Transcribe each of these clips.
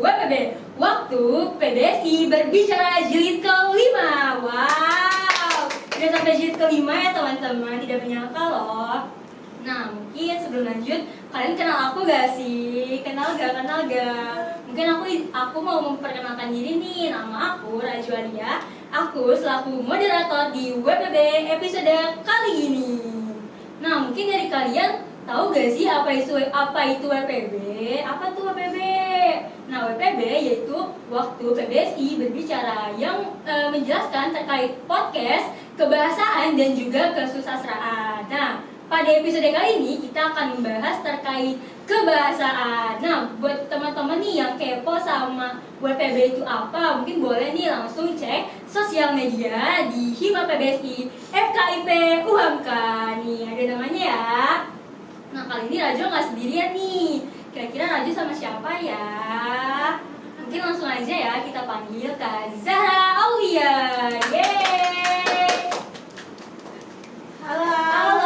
WPB, waktu PBSI berbicara jilid kelima. Wow, udah sampai jilid kelima ya teman-teman, tidak menyangka loh. Nah, mungkin sebelum lanjut, kalian kenal aku gak sih? Kenal gak? Mungkin aku mau memperkenalkan diri nih. Nama aku Raju Alia. Aku selaku moderator di WPB episode kali ini. Nah, mungkin dari kalian tahu gak sih apa itu WPB? Apa tuh WPB? Nah, WPB yaitu waktu PBSI berbicara yang menjelaskan terkait podcast, kebahasaan dan juga kesusastraan. Nah, pada episode kali ini kita akan membahas terkait kebahasaan. Nah, buat teman-teman nih yang kepo sama WPB itu apa, mungkin boleh nih langsung cek sosial media di Hima PBSI FKIP UHAMKA. Nih, ada namanya ya. Nah, kali ini Raju nggak sendirian nih. Kira-kira Raju sama siapa ya? Mungkin langsung aja ya kita panggil Kak Zahra Aulia. Yeay! Halo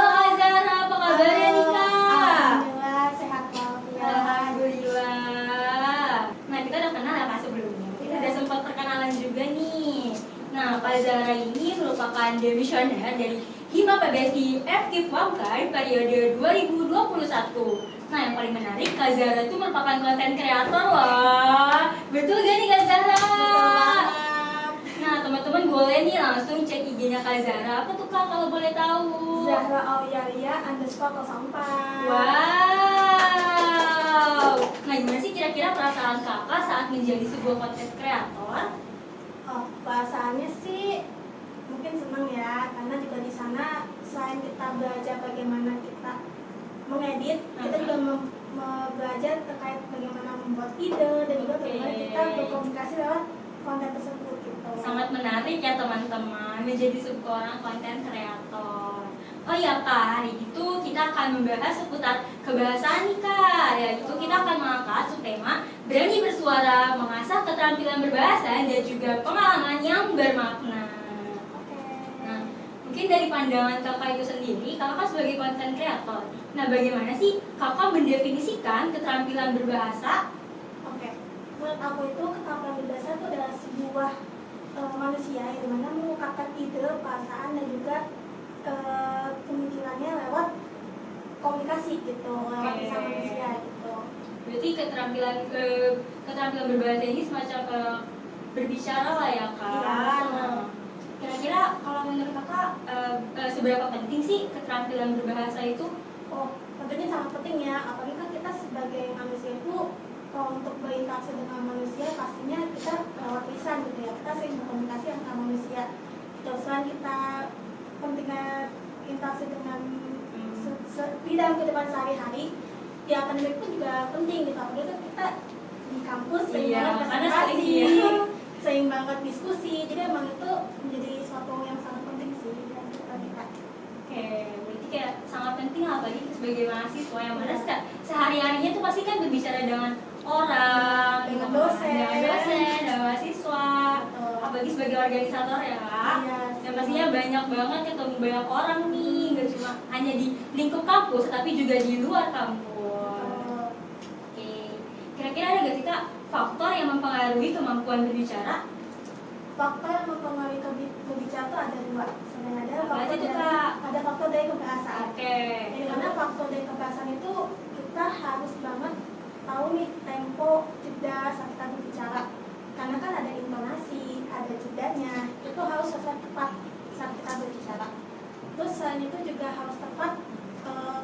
Kak Zahra, apa kabarnya nih Kak? Alhamdulillah sehat banget ya. Alhamdulillah. Nah, kita udah kenal ya Kak sebelumnya. Kita udah sempat perkenalan juga nih. Nah, Kak Zahra ini merupakan demisioner dari Hima PBSI FKIP UHAMKA periode 2021. Nah, yang paling menarik, Kak Zahra itu merupakan konten kreator loh. Betul gak nih Kak Zahra? Nah, teman-teman boleh nih langsung cek IG-nya Kak Zahra. Apa tuh Kak kalau boleh tahu? Zahra Aulia _04. Wow. Nah, gimana sih kira-kira perasaan kakak saat menjadi sebuah konten kreator? Oh, perasaannya sih mungkin senang ya, karena juga di sana selain kita belajar bagaimana kita mengedit, kita juga belajar terkait bagaimana membuat ide dan juga bagaimana kita berkomunikasi lewat konten tersebut gitu. Sangat menarik ya teman-teman menjadi seorang konten kreator. Oh ya Kak, hari itu kita akan membahas seputar kebahasaan nih Kak. Yaitu kita akan mengangkat subtema berani bersuara, mengasah keterampilan berbahasa dan juga pengalaman yang bermakna. Nah, mungkin dari pandangan kakak itu sendiri, kakak kan sebagai konten kreator. Nah, bagaimana sih kakak mendefinisikan keterampilan berbahasa? Oke, menurut aku itu keterampilan berbahasa itu adalah sebuah manusia yang dimana mengungkapkan ide, perasaan dan juga pemikirannya lewat komunikasi gitu, lewat lisan manusia gitu. Berarti keterampilan berbahasa ini semacam berbicara lah ya Kak. Iya. Nah, kira-kira kalau menurut kakak seberapa penting sih keterampilan berbahasa itu? Oh, tentunya sangat penting ya, apalagi kan kita sebagai manusia itu untuk berinteraksi dengan manusia pastinya kita lewat lisan gitu ya, kita sering berkomunikasi antar manusia. Terus kita pentingnya interaksi dengan di dalam kehidupan sehari-hari, di akademik pun juga penting gitu, apalagi kan kita di kampus sering banget presentasi, sering banget diskusi, jadi emang itu menjadi suatu yang sangat penting sih dalam kehidupan kita. Oke, berarti kayak sangat penting apalagi sebagai mahasiswa yang mana sehari-harinya tuh pasti kan berbicara dengan orang, dengan dosen, dengan mahasiswa, apalagi sebagai organisator ya Kak. Yang pastinya banyak banget ketemu banyak orang nih, gak cuma hanya di lingkup kampus, tapi juga di luar kampus. Oke, kira-kira ada gak sih Kak faktor yang mempengaruhi kemampuan berbicara? Faktor yang mempengaruhi berbicara itu ada dua. Sebenarnya ada faktor dari kebahasaan. Jadi karena faktor dari kebahasaan itu kita harus banget tahu nih tempo, jeda saat kita berbicara. Karena kan ada intonasi, ada jedanya, itu harus sesuai tepat saat kita berbicara. Terus selain itu juga harus tepat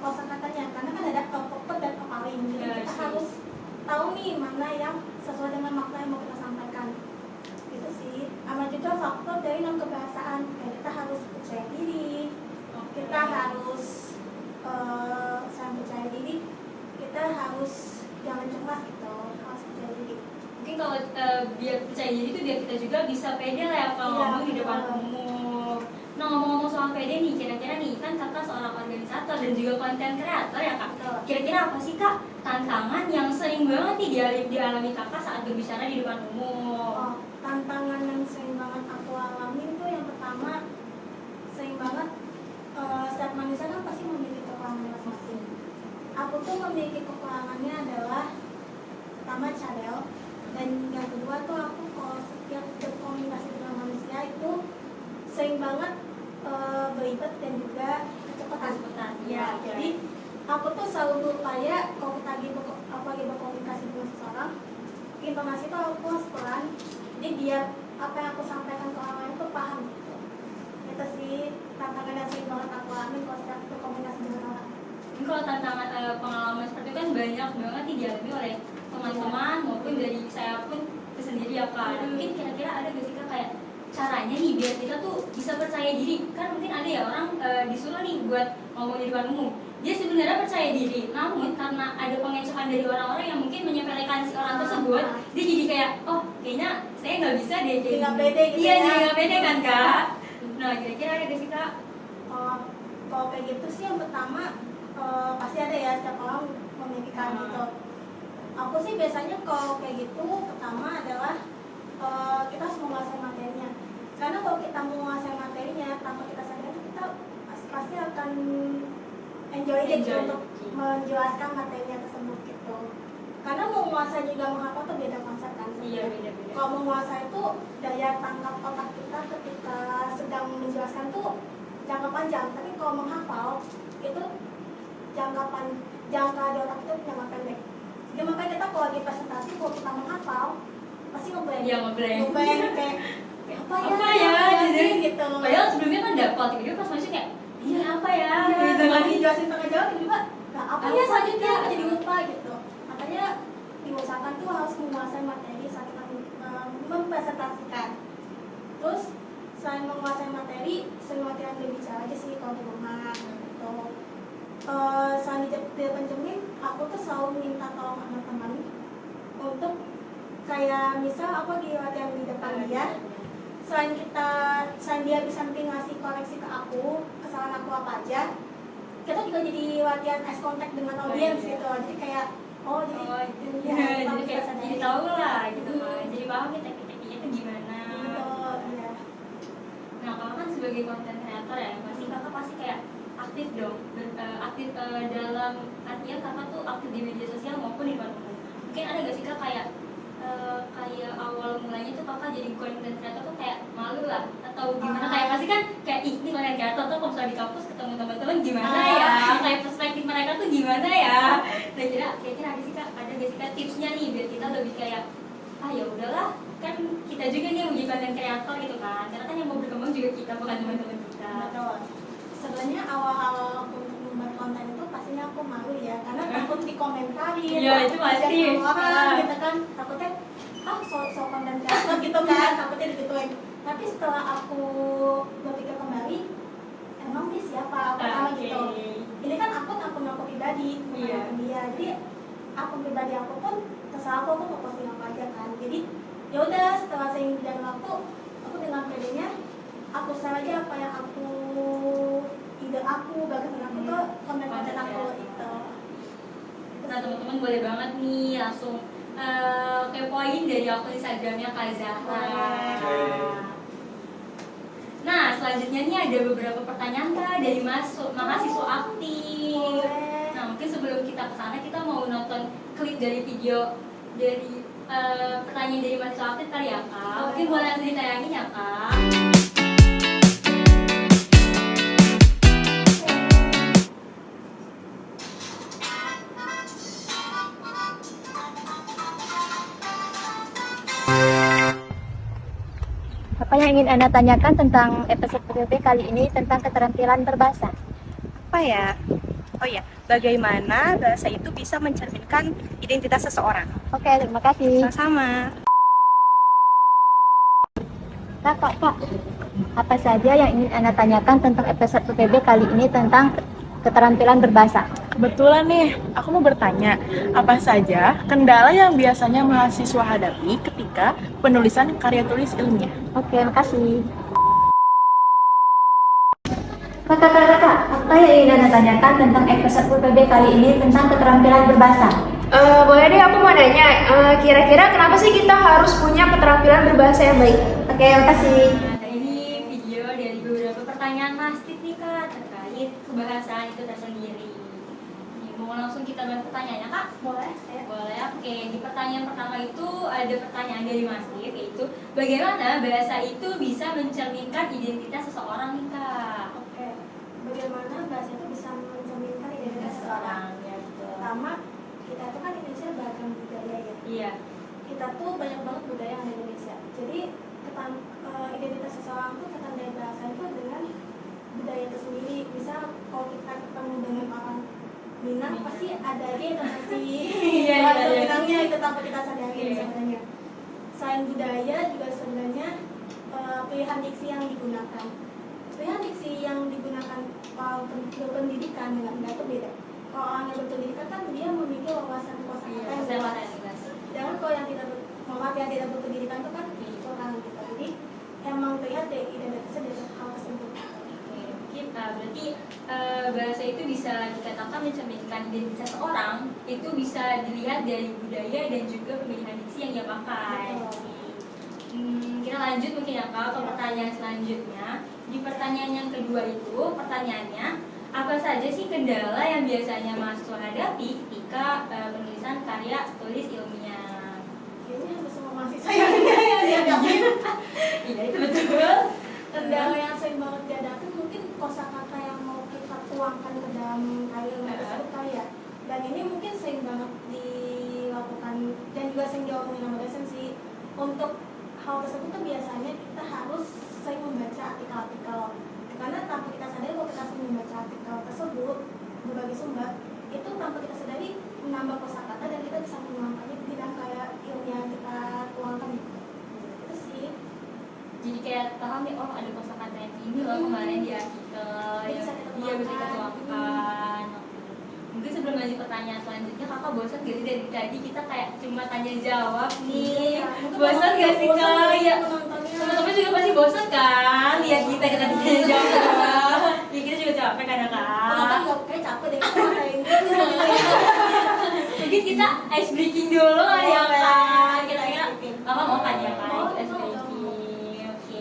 kosakatanya, karena kan ada apoptot dan apaling. Jadi kita harus tahu nih mana yang sesuai dengan makna yang mau kita sampaikan. Itu sih. Sama juga faktor dari non kebahasaan, kayak kita harus percaya diri, kita harus selain percaya diri, kita harus jangan cemas gitu, harus percaya diri. Mungkin kalau biar percaya diri itu biar kita juga bisa pede lah ya kalau ngomong di depan umum. Nah, ngomong-ngomong soal pede nih, kira-kira nih kan kakak seorang organisator dan juga konten kreator ya Kak. Kira-kira apa sih Kak tantangan yang sering banget nih dialami kakak saat berbicara di depan umum? Tantangan yang sering banget aku alami itu yang pertama, sering banget setiap manusia kan pasti memiliki kekurangan masing-masing. Aku tuh memiliki kekurangannya adalah pertama cadel, dan yang kedua tuh aku kalau setiap berkomunikasi dengan manusia itu sering banget beribet dan juga kecepatan. Ya, jadi aku tuh selalu berupaya kalau kita lagi berkomunikasi dengan seseorang, intonasi itu aku harus pelan, jadi biar apa yang aku sampaikan ke orang lain tuh paham gitu. Itu sih tantangan yang sering banget aku alami kalau setiap berkomunikasi dengan orang. Ini kalau tantangan pengalaman seperti itu kan banyak banget dialami oleh teman-teman maupun dari saya pun sendiri ya Kak. Mungkin kira-kira ada gak sih Kak kayak caranya nih biar kita tuh bisa percaya diri? Kan mungkin ada ya orang disuruh nih buat ngomong di depan umum, dia sebenarnya percaya diri, namun karena ada pengecohan dari orang-orang yang mungkin menyepelekan si orang tersebut, dia jadi kayak, oh kayaknya saya nggak bisa deh jadi nggak pede gitu. Iya, jadi nggak pede kan Kak. Nah kira-kira ada gak sih Kak? Kalau kayak gitu sih yang pertama pasti ada ya, setiap orang memikirkan gitu. Aku sih biasanya kalau kayak gitu pertama adalah kita harus menguasai materinya, karena kalau kita menguasai materinya tanpa kita sadari, kita pasti akan enjoy gitu untuk menjelaskan materinya tersebut gitu. Karena menguasai juga menghafal tuh beda konsep kan. Iya, beda-beda. Kalau menguasai itu daya tangkap otak kita ketika sedang menjelaskan tuh jangka panjang, tapi kalau menghafal itu jangka di otak itu jangka pendek. Jadi makanya kita kalau lagi presentasi, kalau kita menghafal pasti ngeblank. Iya, ngeblank. Kayak apa ya gitu. Padahal sebelumnya kan dapat, tiba-tiba pas masuk kayak iya apa ya gitu kan. Lagi jelasin tengah jalan tiba-tiba apa ya selanjutnya jadi lupa gitu. Makanya diusahakan tuh harus menguasai materi saat kita mempresentasikan. Terus selain menguasai materi, sering latihan berbicara aja sih kalau di rumah gitu. Selain di depan cermin, aku tuh selalu minta tolong sama teman untuk kayak misal aku lagi latihan di depan dia, selain dia bisa nanti ngasih koreksi ke aku, kesalahan aku apa aja, kita juga jadi latihan eye contact dengan audiens gitu. Jadi kayak jadi tahu lah gitu kan, jadi paham kita itu gimana. Iya. Nah kalau kan sebagai konten kreator ya, kakak pasti kayak aktif dong, aktif dalam artian kakak tuh aktif di media sosial maupun di depan umum. Mungkin ada gak sih kak kayak awal mulanya tuh kakak jadi konten kreator tuh kayak malu lah atau gimana, kayak pasti kan kayak ini konten kreator tuh kalau misalnya di kampus ketemu teman-teman gimana ya, kayak perspektif mereka tuh gimana ya. Dan kira-kira ada sih kak, ada gak sih kak tipsnya nih biar kita lebih kayak ya udahlah, kan kita juga nih yang menjadi konten kreator gitu kan, karena kan yang mau berkembang juga kita, bukan teman-teman kita. Betul. Sebenarnya awal-awal aku membuat konten itu pastinya aku malu ya, karena takut dikomentari. Iya itu pasti. Orang gitu kan, takutnya so konten kreator gitu kan, takutnya digituin. Tapi setelah aku berpikir kembali, emang dia siapa? Pertama gitu. Ini kan akun aku pribadi, bukan akun dia. Jadi akun pribadi aku pun terserah aku mau posting apa aja kan. Jadi ya udah, setelah seiring berjalan waktu, aku dengan pedenya aku share aja apa yang ide aku, gagasan aku tuh konten-konten aku itu. Nah teman-teman boleh banget nih langsung kepoin dari akun Instagramnya Kak Zahra. Nah selanjutnya nih ada beberapa pertanyaan Kak dari mahasiswa aktif. Nah mungkin sebelum kita kesana, kita mau nonton klip dari video dari pertanyaan dari mahasiswa aktif kali ya Kak. Mungkin boleh langsung ditayangin ya Kak. Apa yang ingin Anda tanyakan tentang episode PPP kali ini tentang keterampilan berbahasa? Apa ya? Oh ya, bagaimana bahasa itu bisa mencerminkan identitas seseorang? Oke, terima kasih. Sama-sama. Kak, apa saja yang ingin Anda tanyakan tentang episode PPB kali ini tentang keterampilan berbahasa? Kebetulan nih, aku mau bertanya, apa saja kendala yang biasanya mahasiswa hadapi ketika penulisan karya tulis ilmiah? Oke, makasih. Kakak, apa yang ingin Anda tanyakan tentang episode PPB kali ini tentang keterampilan berbahasa? Boleh deh, aku mau nanya, kira-kira kenapa sih kita harus punya keterampilan berbahasa yang baik? Oke, makasih. Nah ini video dari beberapa pertanyaan mastif nih Kak terkait kebahasaan itu tersendiri. Ini Mau langsung kita lihat pertanyaannya kak? Boleh ya? Boleh. Oke, di pertanyaan pertama itu ada pertanyaan dari Mas Dif, yaitu bagaimana bahasa itu bisa mencerminkan identitas seseorang nih kak? Oke, bagaimana bahasa itu bisa mencerminkan identitas seseorang? Ya betul. Pertama, kita itu kan Indonesia beragam budaya ya. Iya. Kita tuh banyak banget budaya yang ada di Indonesia. Jadi identitas seseorang tuh ketandai bahasa itu dengan budaya itu sendiri. Misal kalau kita ketemu dengan orang Minang, pasti ada aja yang masih bahasa Minangnya itu tanpa kita sadari sebenarnya. Selain budaya juga sebenarnya pilihan diksi yang digunakan. Pilihan diksi yang digunakan kalau berpendidikan dengan enggak itu beda. Kalau orang yang berpendidikan kan dia memiliki wawasan kosakata yang luas. Jangan kalau yang tidak berpendidikan itu kan kurang gitu. Jadi emang terlihat dari identitasnya dari hal tersebut. Mungkin berarti bahasa itu bisa dikatakan mencerminkan identitas seorang itu bisa dilihat dari budaya dan juga pemilihan diksi yang dia pakai. Kita lanjut mungkin ya kak ke pertanyaan selanjutnya. Di pertanyaan yang kedua itu pertanyaannya, apa saja sih kendala yang biasanya mahasiswa hadapi ketika penulisan karya tulis ilmiah? Kayaknya hampir semua mahasiswa yang dihadapi. Iya itu betul. Kendala yang sering banget dihadapi mungkin kosakata yang mau kita tuangkan ke dalam karya tersebut kali ya. Dan ini mungkin sering banget dilakukan dan juga sering diomongin sama dosen sih. Untuk hal tersebut tuh biasanya kita harus sering membaca artikel-artikel. Karena tanpa kita sadari kalau kita sering membaca artikel tersebut berbagai sumber, itu tanpa kita sadari menambah kosakata dan kita bisa menguangkannya di dalam karya ilmiah yang kita tuangkan. Itu sih. Jadi kayak paham nih, oh ada kosakata yang ini loh kemarin di artikel yang dia bisa kita tuangkan. Mungkin sebelum lanjut pertanyaan selanjutnya, kakak bosan gak sih dari tadi kita kayak cuma tanya jawab nih? Bosan gak sih kak? Ya teman-teman juga pasti bosan kan lihat kita tanya jawab. Ya kita juga capek kan ya kak? Penonton juga kayak capek deh kayak gitu. Mungkin kita ice breaking dulu kali ya kak. Kira-kira kakak mau kan ya kak ice breaking? Oke.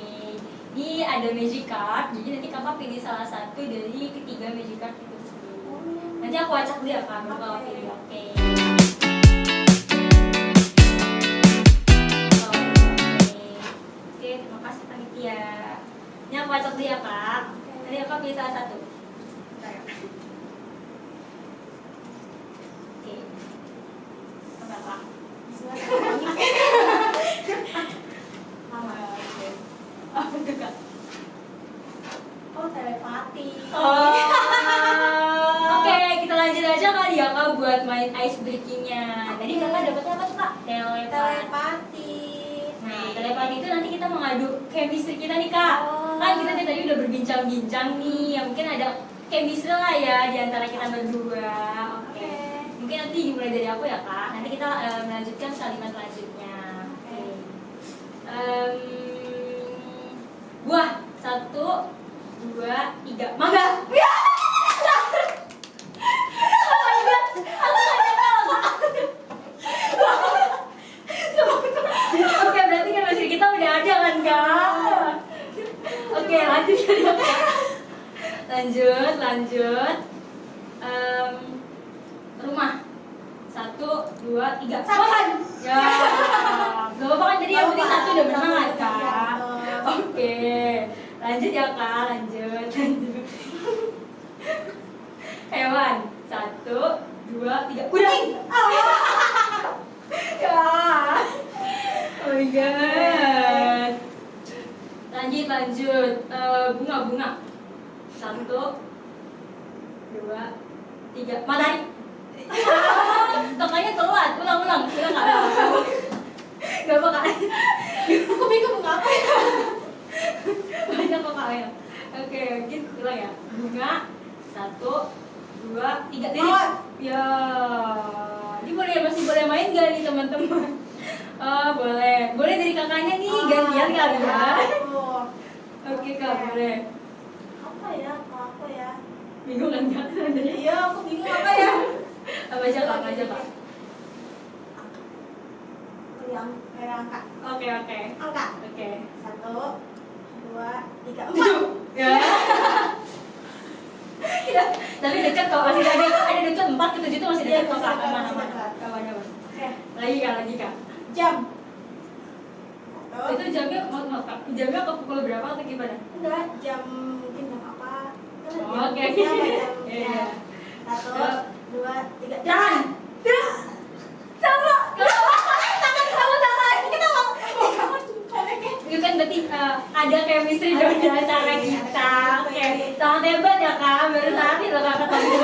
Ini ada magic card, jadi nanti kakak pilih salah satu dari ketiga magic card itu tersebut. Nanti aku acak dulu ya kak, baru kakak pilih. Oke. Oke, terima kasih panitia. Ini aku acak dulu ya kak. Nanti kakak pilih salah satu. Bentar ya. Oke. Apa kak? Apa itu kak? Oh, telepati. Oke, kita lanjut aja kali ya kak buat main ice breakingnya. Tadi kakak dapetnya apa tuh kak? Telepati. Nah, telepati itu nanti kita mengadu chemistry kita nih kak. Kan kita tadi udah berbincang-bincang nih, ya mungkin ada chemistry lah ya di antara kita berdua. Oke. Mungkin nanti dimulai dari aku ya kak. Nanti kita melanjutkan kalimat selanjutnya. Oke. Buah 1, 2, 3. Mangga. Ya. Oh my god. Aku gak nyangka loh kak. Oke, berarti chemistry kita udah ada kan kak? Oke, lanjut kali ya kak. Lanjut. Rumah 1, 2, 3. Makan. Ya. Gak apa-apa kan tadi yang penting satu udah menang kan kak? Oke. Lanjut ya kak, lanjut. Hewan 1, 2, 3. Kucing. Ya. Oh my god. Lanjut. Bunga. 1, 2, 3. Matahari. Kakaknya telat. Ulang. Udah nggak apa kak. Aku bingung bunga apa ya? Banyak kok kak ya. Oke, mungkin ulang ya. Bunga 1, 2, 3. Mawar. Ya. Ini masih boleh main gak nih teman-teman? Oh, boleh dari kakaknya nih gantian kali ya. Oke kak, boleh. Apa ya? Bingung kan kak? Iya, aku bingung apa ya? Apa aja kak? Yang kayak angka. Oke. Angka. Oke. 1, 2, 3, 4. Ya. Tapi dekat kok, masih ada dekat 4 ke 7 tuh masih Iya, dekat kok. masih dekat, Aman. masih dekat. Aman. Oke, Lagi kak. jam. Itu jamnya, maaf kak, jamnya ke pukul berapa atau gimana? Enggak, jam mungkin jam apa? Kan ada Oh, jam oke. kerja apa jam Iya. ya. 1, 2, 3. Jangan! Sama. Tangan. Kita mau. Itu kan berarti ada chemistry dong di antara kita. Oke, sangat hebat ya kak, baru saat ini loh kak ketemu.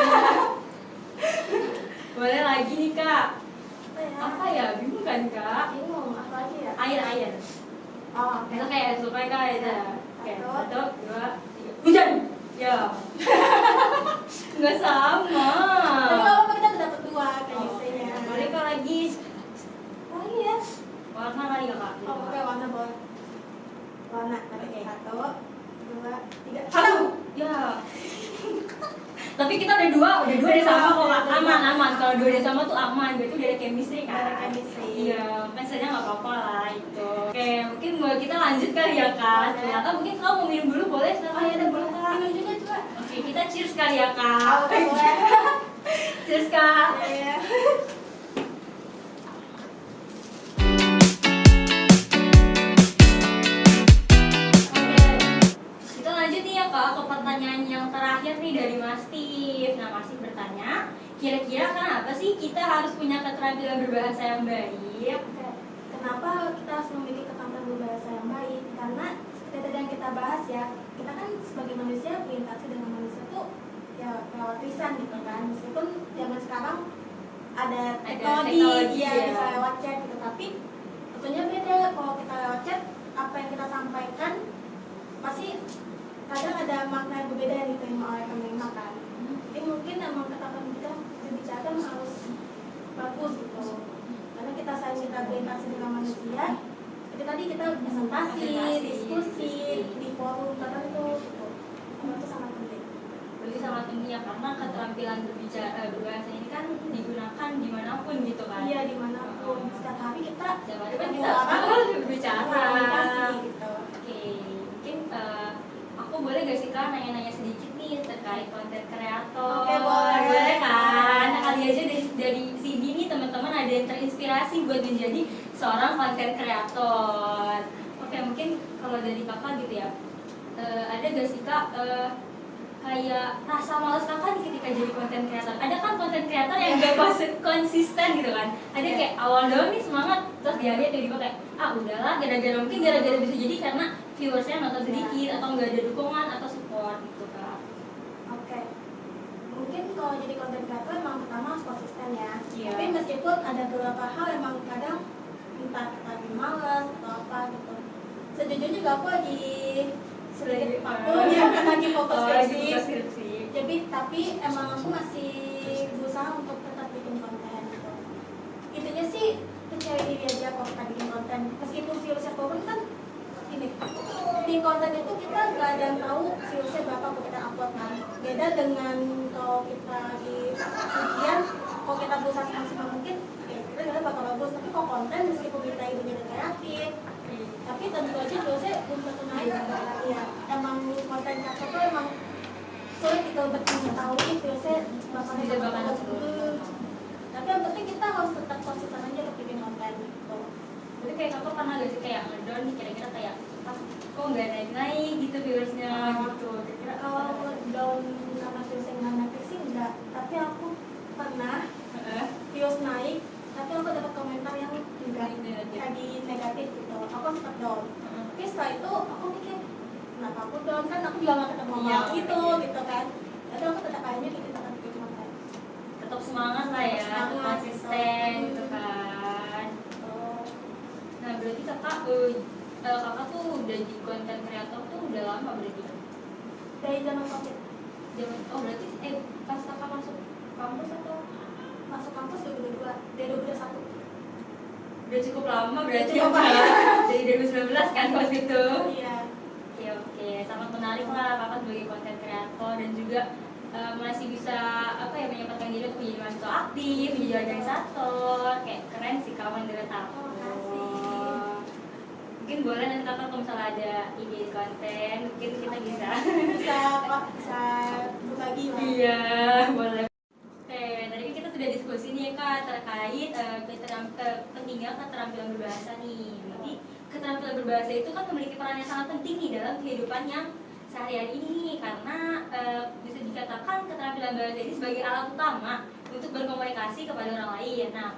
Boleh lagi nih kak. Apa ya, bingung kan kak? Bingung, apa lagi ya? Air. Oh, oke. Itu kayak supaya kak aja. Oke, 1, 2, 3. Hujan! Ya. Nggak sama. Tapi nggak apa-apa, kita udah dapet 2 chemistry-nya. Boleh kak lagi. Oh iya. Warna kali ya kak? Oh, oke, warna boleh. Warna. Oke, 1, 2, 3. Satu. Ya. Tapi kita udah dua udah sama kok kak. Aman. Kalau 2 udah sama tuh aman, berarti udah ada chemistry kan? Ada chemistry. Iya, kan sebenarnya nggak apa-apa lah itu. Oke, mungkin boleh kita lanjut kali ya kak. Ternyata mungkin kalau mau minum dulu boleh, Oh silakan iya, minum dulu boleh. kak. Minum juga coba. Oke, kita cheers kali ya kak. Oke, boleh. Cheers kak. Iya. Kita lanjut nih ya kak ke pertanyaan yang terakhir nih dari Mas Tif. Nah, Mas Tif bertanya, kira-kira kenapa sih kita harus punya keterampilan berbahasa yang baik? Oke. Kenapa kita harus memiliki keterampilan berbahasa yang baik? Karena seperti tadi yang kita bahas ya, kita kan sebagai manusia berinteraksi dengan manusia tuh ya lewat lisan gitu kan. Meskipun zaman sekarang ada teknologi ya, ya. bisa lewat chat gitu, tapi tentunya beda kalau kita lewat chat, apa yang kita sampaikan pasti kadang ada makna yang berbeda yang diterima oleh penerima kan. Jadi mungkin emang keterampilan kita berbicara harus bagus gitu, karena kita saling kita berinteraksi dengan manusia. Seperti tadi kita presentasi, diskusi di forum tertentu gitu. Itu sangat penting. Berarti sangat penting ya, karena keterampilan berbahasa ini kan digunakan dimanapun gitu kan. Iya, dimanapun. Setiap hari kita Setiap hari kan ketemu kita orang, berbicara. komunikasi gitu. Oke, mungkin aku boleh gak sih kak nanya-nanya sedikit nih terkait konten kreator? Oke, boleh. Boleh kan? Nah, kali aja dari sini nih teman-teman ada yang terinspirasi buat menjadi seorang konten kreator. Oke, mungkin kalau dari kakak gitu ya, ada gak sih kak kayak rasa malas kakak nih ketika jadi konten kreator? Ada kan konten kreator yang gak konsisten gitu kan? Ada kayak awal doang nih semangat, terus di hari tiba-tiba kayak udahlah, gara-gara bisa jadi karena viewersnya nonton sedikit atau nggak ada dukungan atau support gitu kak. Oke. Mungkin kalau jadi konten kreator emang pertama harus konsisten ya. Iya. Tapi meskipun ada beberapa hal emang kadang entah kita lagi malas atau apa gitu. Sejujurnya juga aku lagi sedikit vakum ya kan lagi fokus skripsi. Jadi tapi emang aku masih berusaha untuk tetap bikin konten gitu. Intinya sih percaya diri aja kalau kita bikin konten. Meskipun viewersnya turun kan ini di konten itu kita nggak ada yang tahu viewersnya berapa kalau kita upload kan. Beda dengan kalau kita di ujian, kalau kita berusaha semaksimal mungkin ya kita nggak bakal bagus. Tapi kalau konten meskipun kita idenya kreatif, tapi tentu aja viewersnya belum tentu naik ya. Emang konten kreator tuh emang sulit gitu mengetahui viewersnya bakal Bisa bakal turun. Tapi yang penting kita harus tetap konsisten aja untuk bikin konten gitu. Jadi kayak kakak pernah gak sih kayak ngedown nih kira-kira kayak kok nggak naik gitu viewersnya gitu? Kira-kira Kalau down sama views yang nggak naik sih enggak, tapi aku pernah views naik, tapi aku dapat komentar yang enggak lagi negatif gitu. Aku sempat down. Tapi setelah itu aku mikir, kenapa aku down, kan aku juga nggak ketemu orang gitu kan. Jadi aku tetap aja bikin konten. tetap semangat lah ya, Semangat, konsisten gitu. gitu kan. Nah berarti kakak kakak tuh udah di konten kreator tuh udah lama berarti? Dari zaman COVID, Berarti pas kakak masuk kampus atau masuk kampus 2022, dari 2021. udah cukup lama berarti ya Cukup kak? lama. Dari 2019 kan pas itu. Iya. Oke, sangat menarik lah kakak sebagai konten kreator dan juga masih bisa menyempatkan diri untuk menjadi mahasiswa aktif, menjadi organisator. Kayak keren sih kawan dari aku. Makasih. Oke, mungkin boleh nanti kakak kalau misalnya ada ide konten mungkin kita bisa bisa berbagi lah. iya boleh. Oke, tadi kan kita sudah diskusi nih kak terkait pentingnya keterampilan berbahasa nih. Jadi keterampilan berbahasa itu kan memiliki peran yang sangat penting nih dalam kehidupan yang sehari-hari ini nih, karena bisa dikatakan keterampilan bahasa ini sebagai alat utama untuk berkomunikasi kepada orang lain. Nah,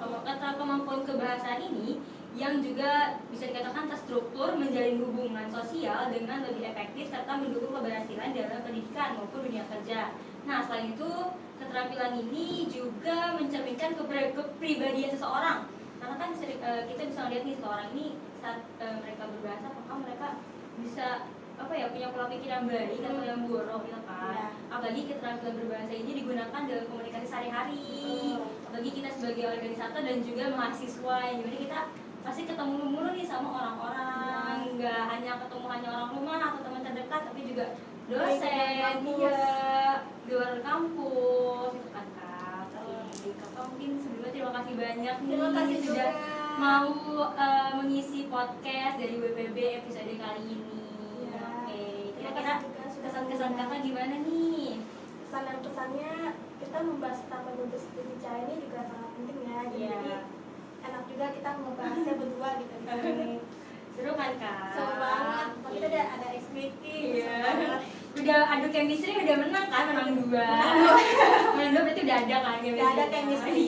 kemampuan kebahasaan ini yang juga bisa dikatakan terstruktur menjalin hubungan sosial dengan lebih efektif serta mendukung keberhasilan dalam pendidikan maupun dunia kerja. Nah, selain itu keterampilan ini juga mencerminkan kepribadian seseorang. Karena kan kita bisa lihat nih seseorang ini saat mereka berbahasa, apakah mereka bisa punya pola pikir yang baik atau yang buruk gitu kan. Apalagi keterampilan berbahasa ini digunakan dalam komunikasi sehari-hari. Apalagi kita sebagai organisator dan juga mahasiswa yang dimana kita pasti ketemu mulu nih sama orang-orang, nggak hanya ketemu orang rumah atau teman terdekat, tapi juga dosen, di luar kampus gitu kan kak. Kakak mungkin sebelumnya terima kasih banyak nih sudah mau mengisi podcast dari WPB episode kali ini. Kira-kira kesan-kesan kakak gimana nih? Kesan dan pesannya kita membahas tentang berbicara ini juga sangat penting ya. Jadi enak juga kita membahasnya berdua gitu. Seru kan kak? Seru banget. Kita ada ice breaking. Udah adu chemistry udah menang kan, menang 2. Menang 2 berarti udah ada kan chemistry. Udah ada chemistry.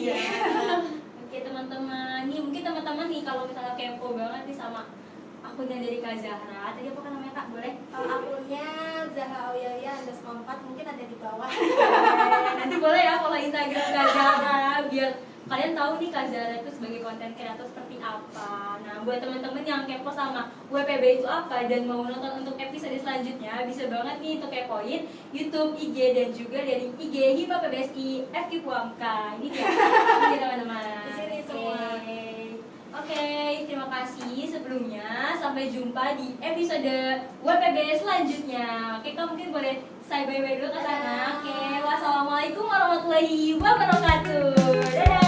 Oke teman-teman, nih mungkin teman-teman nih kalau misalnya kepo banget nih sama akunnya dari Kak Zahra, tadi apa kan namanya kak, boleh? Akunnya Zahra Auyalia _4 mungkin ada di bawah. Nanti boleh ya kalau Instagram Kak Zahra biar kalian tahu nih Kak Zahra itu sebagai konten kreator seperti apa. Nah buat teman-teman yang kepo sama WPB itu apa dan mau nonton untuk episode selanjutnya, bisa banget nih untuk kepoin YouTube, IG dan juga dari IG Hima PBSI FK Puamka. Ini dia teman-teman. Di sini semua. Oke, terima kasih sebelumnya. Sampai jumpa di episode WPB selanjutnya. Oke, kamu mungkin boleh say bye-bye dulu ke sana. Oke, wassalamualaikum warahmatullahi wabarakatuh. Dadah.